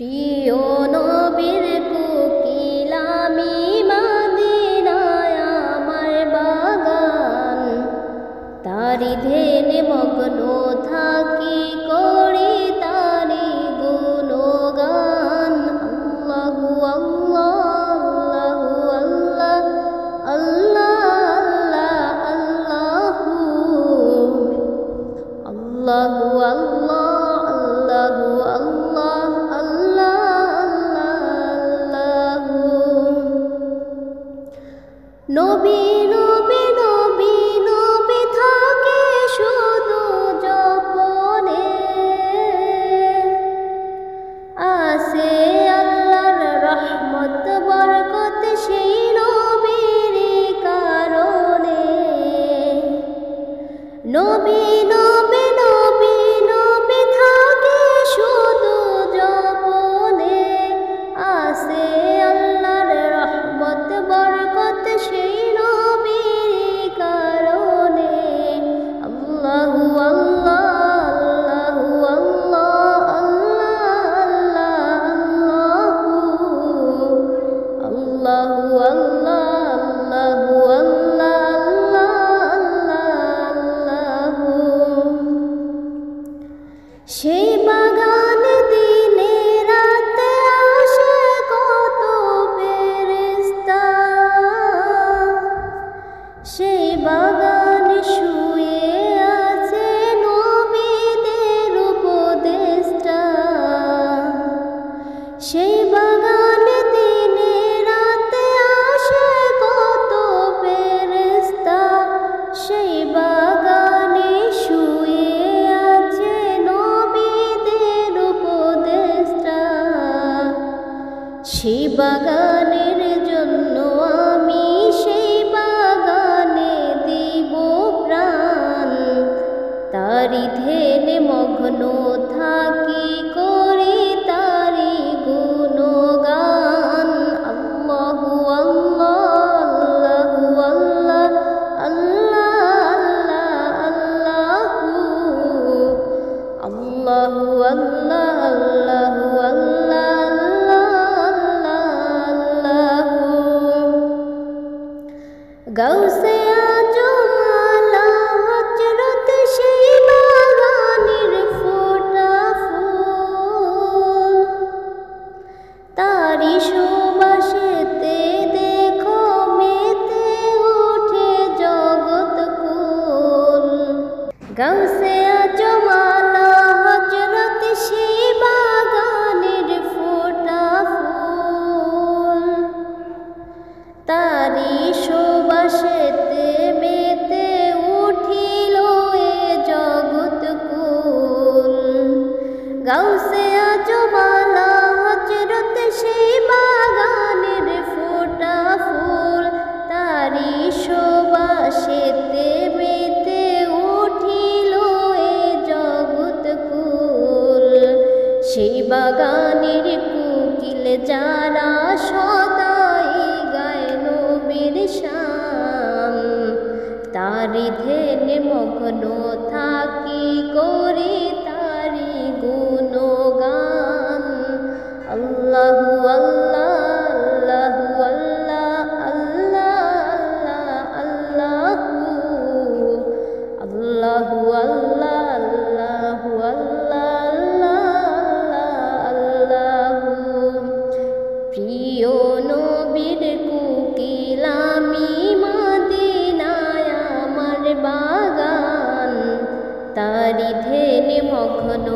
প্রিয় নবীর কোকিল আমি মদিনায় আমার বাগান, তারি ধ্যানে মগ্ন থাকি করি তারি গুণগান। আল্লাহু আল্লাহ আল্লাহু আল্লাহ আল্লাহ আল্লাহু আল্লাহু আল্লাহু আল্লাহ নবী নবী নবী নবী থাকে শুধু জপনে, আসে আল্লাহর রহমত বরকত সেই নবীর কারণে। নবী নবী নবী নবী থাকে শুধু জপনে, আসে আল্লাহর রহমত বরকত সেই নবীর কারণে। আল্লাহু আল্লাহ আল্লাহু আল্লাহ আল্লাহু আল্লাহু আল্লাহ। সেই বাগানে দিনে রাতে আসে কত ফেরেশতা, সেই বাগানে শুয়ে আছে নবীদের উপদেষ্টা। সেই বাগানে দিনে রাতে আসে কত ফেরেশতা, সেই বাগানে শুয়ে আছে নবীদের উপদেষ্টা। সেই বাগানের জন্য আমি সেই বাগানে দিব প্রাণ, তারি ধ্যানে মগ্ন থাকি করি তারি গুণগান। আল্লাহু আল্লাহ আল্লাহ আল্লাহু আল্লাহু আল্লাহ। গাউসে আজম আলা হযরত সেই বাগানের ফোটা ফুল, তারি সুবাসেতে দেখো মেতে ওঠে জগৎ কুল। গাউসে আজম আলা হযরত সেই বাগানের ফোটা ফুল, তারি সুবাসেতে মেতে উঠিল এ জগৎ কুল। গাউসে আজম আলা হযরত সেই বাগানের ফোটা ফুল, তারি সুবাসেতে মেতে উঠিল এ জগৎ কুল। সেই বাগানের কোকিল যারা সদাই গায় নবীর শান, তারি ধ্যানে মগ্ন থাকি করি তারি গুণগান। আল্লাহু আল্লাহ আল্লাহু আল্লাহু আল্লাহ। প্রিয় নবীর কোকিল আমি মদিনায় আমার বাগান, তারি ধ্যানে মগ্ন